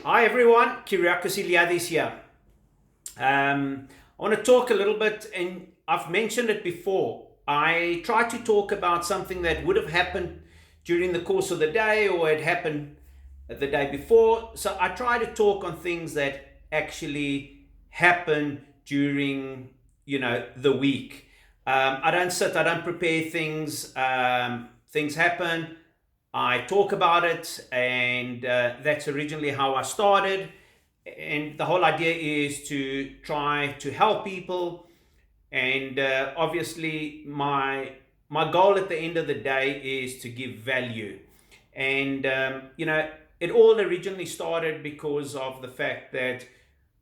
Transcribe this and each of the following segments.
Hi everyone, Kyriakos Iliadis here. I want to talk a little bit, and I've mentioned it before. I try to talk about something that would have happened during the course of the day or had happened the day before. So I try to talk on things that actually happen during, the week. I don't prepare things. Things happen. I talk about it, and that's originally how I started. And the whole idea is to try to help people. And obviously, my goal at the end of the day is to give value. And it all originally started because of the fact that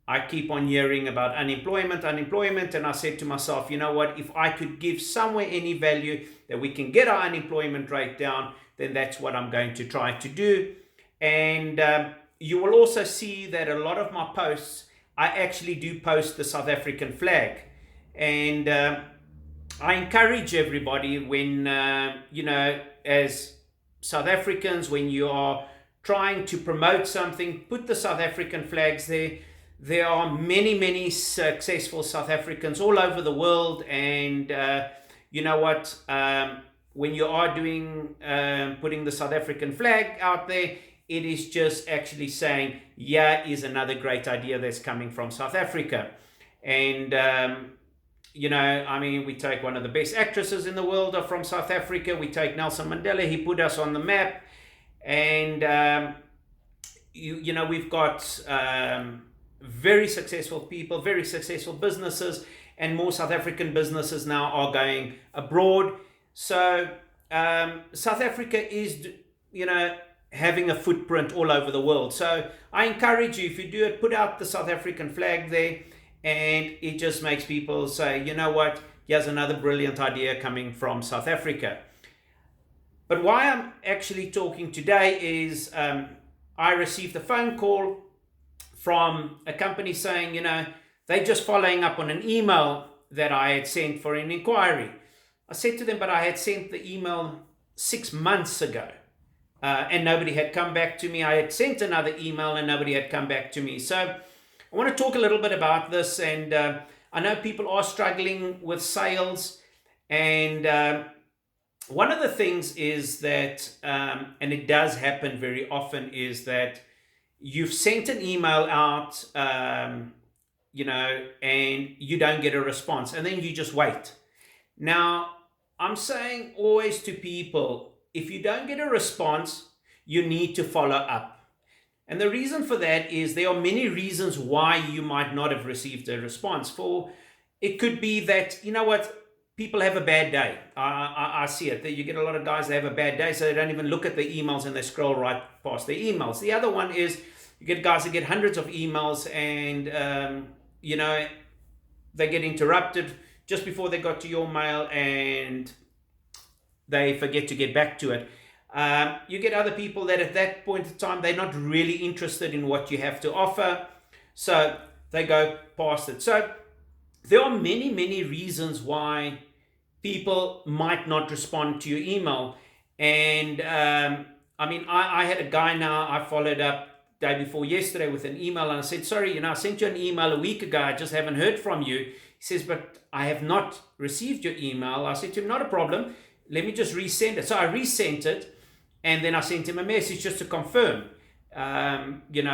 I keep on hearing about unemployment, and I said to myself, you know what, if I could give somewhere any value that we can get our unemployment rate down, then that's what I'm going to try to do. And you will also see that a lot of my posts, I actually do post the South African flag. And I encourage everybody when, as South Africans, when you are trying to promote something, put the South African flags there. There are many, many successful South Africans all over the world, and you know what? When you are doing putting the South African flag out there, it is just actually saying, yeah, is another great idea that's coming from South Africa. And we take one of the best actresses in the world are from South Africa. We take Nelson Mandela. He put us on the map, and we've got very successful people, very successful businesses, and more South African businesses now are going abroad. So South Africa is, having a footprint all over the world. So I encourage you, if you do it, put out the South African flag there, and it just makes people say, you know what, here's another brilliant idea coming from South Africa. But why I'm actually talking today is I received a phone call from a company saying, they're just following up on an email that I had sent for an inquiry. I said to them, but I had sent the email 6 months ago, and nobody had come back to me. I had sent another email and nobody had come back to me. So I want to talk a little bit about this. And I know people are struggling with sales. And one of the things is that, and it does happen very often, is that you've sent an email out, and you don't get a response, and then you just wait. Now, I'm saying always to people, if you don't get a response, you need to follow up. And the reason for that is there are many reasons why you might not have received a response. It could be that, people have a bad day. I see it. You get a lot of guys that have a bad day, so they don't even look at the emails and they scroll right past the emails. The other one is you get guys that get hundreds of emails, and they get interrupted just before they got to your mail, and they forget to get back to it. You get other people that at that point in time, they're not really interested in what you have to offer, so they go past it. So there are many, many reasons why people might not respond to your email. And I had a guy now, I followed up day before yesterday with an email, and I said, sorry, I sent you an email a week ago, I just haven't heard from you. He says, but I have not received your email. I said to him, not a problem, let me just resend it. So I resent it, and then I sent him a message just to confirm did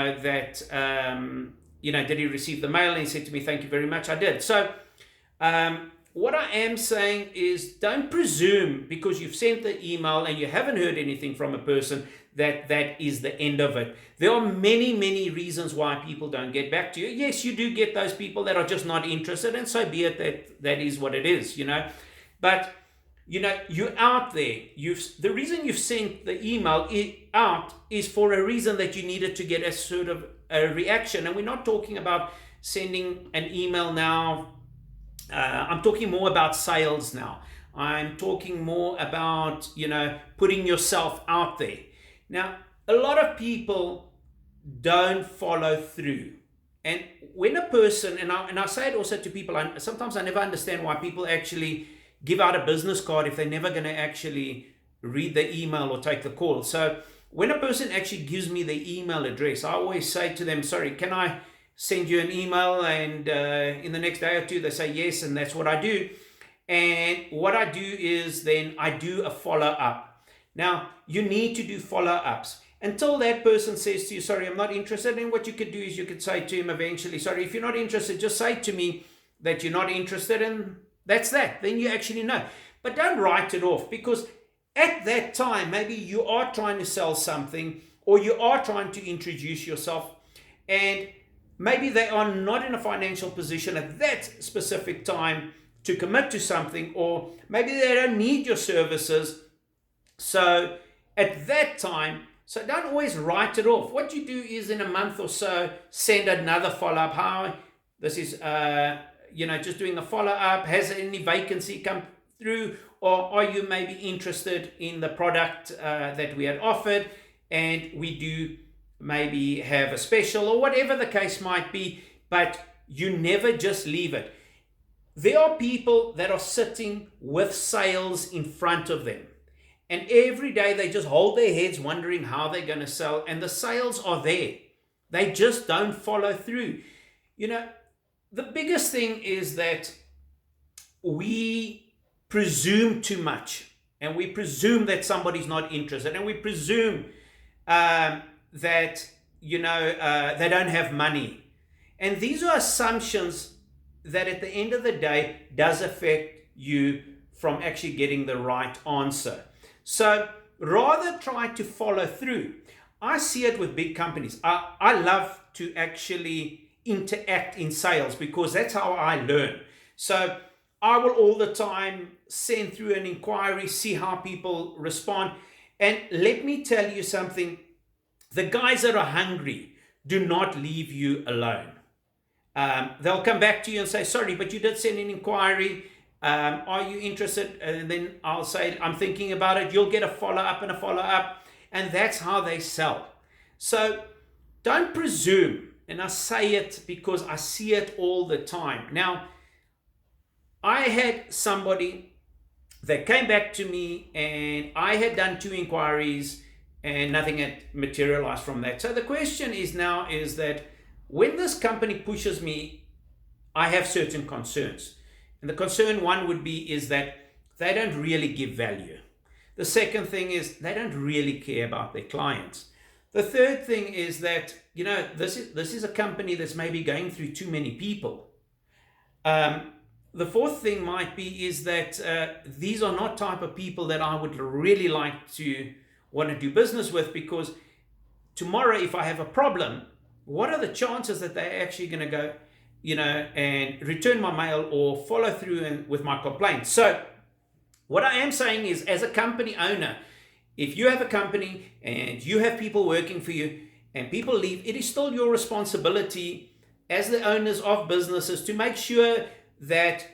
he receive the mail? And he said to me, thank you very much, I did. So what I am saying is, don't presume because you've sent the email and you haven't heard anything from a person that is the end of it. There are many, many reasons why people don't get back to you. Yes, you do get those people that are just not interested, and so be it, that is what it is, But, you're out there. The reason you've sent the email out is for a reason that you needed to get a sort of a reaction. And we're not talking about sending an email now. I'm talking more about sales now. I'm talking more about, putting yourself out there. Now, a lot of people don't follow through. And when a person, and I say it also to people, sometimes I never understand why people actually give out a business card if they're never going to actually read the email or take the call. So when a person actually gives me the email address, I always say to them, sorry, can I send you an email? And in the next day or two, they say yes, and that's what I do. And what I do is then I do a follow-up. Now, you need to do follow-ups. Until that person says to you, sorry, I'm not interested, and what you could do is you could say to him eventually, sorry, if you're not interested, just say to me that you're not interested, and that's that. Then you actually know. But don't write it off, because at that time, maybe you are trying to sell something, or you are trying to introduce yourself, and maybe they are not in a financial position at that specific time to commit to something, or maybe they don't need your services. So at that time, so don't always write it off. What you do is in a month or so, send another follow-up. How this is, just doing a follow-up. Has any vacancy come through, or are you maybe interested in the product that we had offered, and we do maybe have a special, or whatever the case might be, but you never just leave it. There are people that are sitting with sales in front of them, and every day they just hold their heads wondering how they're going to sell, and the sales are there. They just don't follow through. The biggest thing is that we presume too much, and we presume that somebody's not interested, and we presume that they don't have money. And these are assumptions that at the end of the day does affect you from actually getting the right answer. So rather try to follow through. I see it with big companies. I love to actually interact in sales, because that's how I learn. So I will all the time send through an inquiry, see how people respond. And let me tell you something, the guys that are hungry do not leave you alone. They'll come back to you and say, sorry, but you did send an inquiry. Are you interested? And then I'll say, I'm thinking about it. You'll get a follow-up and a follow-up. And that's how they sell. So don't presume. And I say it because I see it all the time. Now, I had somebody that came back to me, and I had done 2 inquiries and nothing had materialized from that. So the question is that when this company pushes me, I have certain concerns. And the concern one would be is that they don't really give value. The second thing is they don't really care about their clients. The third thing is that, this is a company that's maybe going through too many people. The fourth thing might be is that these are not type of people that I would really like to want to do business with, because tomorrow if I have a problem, what are the chances that they're actually going to go, and return my mail or follow through with my complaint? So what I am saying is, as a company owner, if you have a company and you have people working for you and people leave, it is still your responsibility as the owners of businesses to make sure that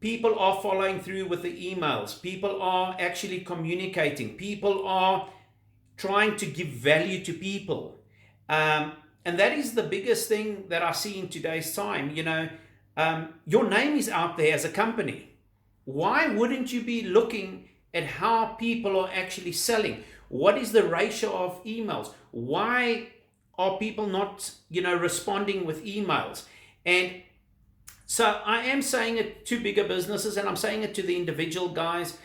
people are following through with the emails, people are actually communicating, people are trying to give value to people. And that is the biggest thing that I see in today's time. Your name is out there as a company. Why wouldn't you be looking at how people are actually selling? What is the ratio of emails? Why are people not, responding with emails? And so I am saying it to bigger businesses, and I'm saying it to the individual guys,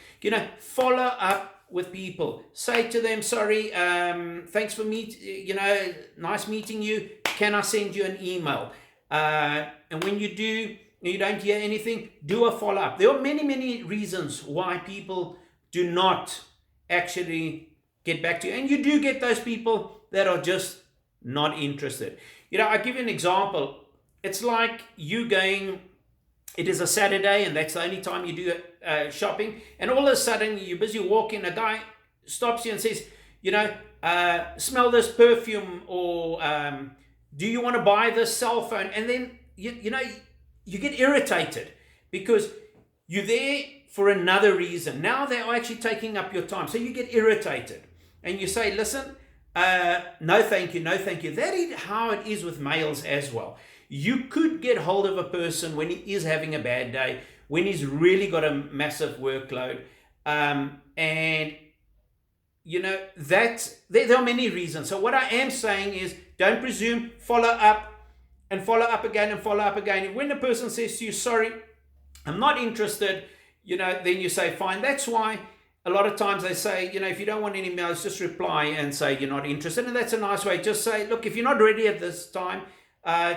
follow up with people. Say to them, sorry, thanks for nice meeting you. Can I send you an email? And when you do, you don't hear anything, do a follow-up. There are many, many reasons why people do not actually get back to you. And you do get those people that are just not interested. I'll give you an example. It's like you going, it is a Saturday and that's the only time you do shopping. And all of a sudden you're busy walking, a guy stops you and says, smell this perfume, or do you want to buy this cell phone? And then, you get irritated because you're there for another reason. Now they're actually taking up your time. So you get irritated and you say, listen, no, thank you. No, thank you. That is how it is with males as well. You could get hold of a person when he is having a bad day, when he's really got a massive workload, and that there are many reasons. So what I am saying is, don't presume, follow up and follow up again and follow up again. When a person says to you, sorry, I'm not interested, then you say, fine. That's why a lot of times they say, if you don't want any emails, just reply and say you're not interested. And that's a nice way. Just say, look, if you're not ready at this time,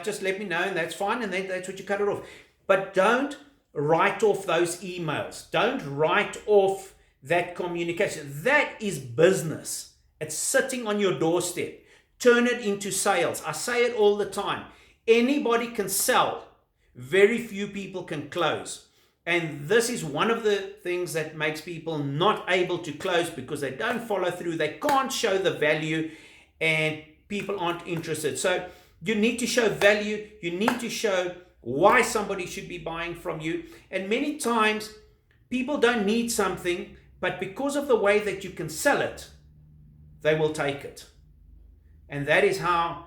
just let me know, and that's fine. And then that's what you cut it off. But don't write off those emails. Don't write off that communication. That is business. It's sitting on your doorstep. Turn it into sales. I say it all the time. Anybody can sell. Very few people can close. And this is one of the things that makes people not able to close, because they don't follow through. They can't show the value, and people aren't interested. So you need to show value. You need to show why somebody should be buying from you. And many times people don't need something, but because of the way that you can sell it, they will take it. And that is how,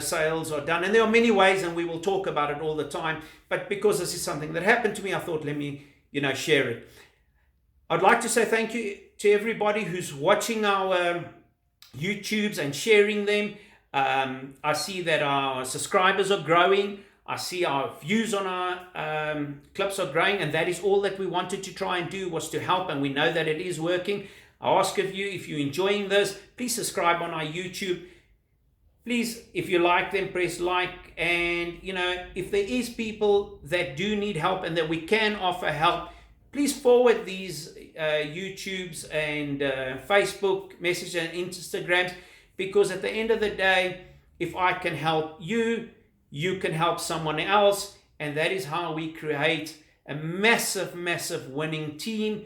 sales are done. And there are many ways, and we will talk about it all the time. But because this is something that happened to me, I thought, let me, share it. I'd like to say thank you to everybody who's watching our YouTubes and sharing them. I see that our subscribers are growing. I see our views on our clips are growing, and that is all that we wanted to try and do, was to help, and we know that it is working. I ask of you, if you're enjoying this, please subscribe on our YouTube. Please, if you like them, press like. And, if there is people that do need help and that we can offer help, please forward these YouTubes and Facebook messages and Instagrams, because at the end of the day, if I can help you, you can help someone else. And that is how we create a massive, massive winning team.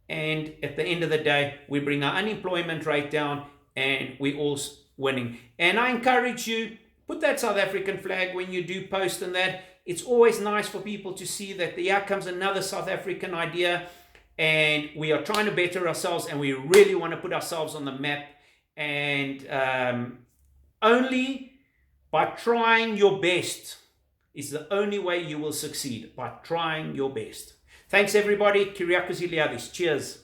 And at the end of the day, we bring our unemployment rate down, and we all winning. And I encourage you, put that South African flag when you do post, and that it's always nice for people to see that here comes another South African idea, and we are trying to better ourselves, and we really want to put ourselves on the map. And only by trying your best is the only way you will succeed, by trying your best. Thanks everybody. Kyriakos Iliadis. Cheers.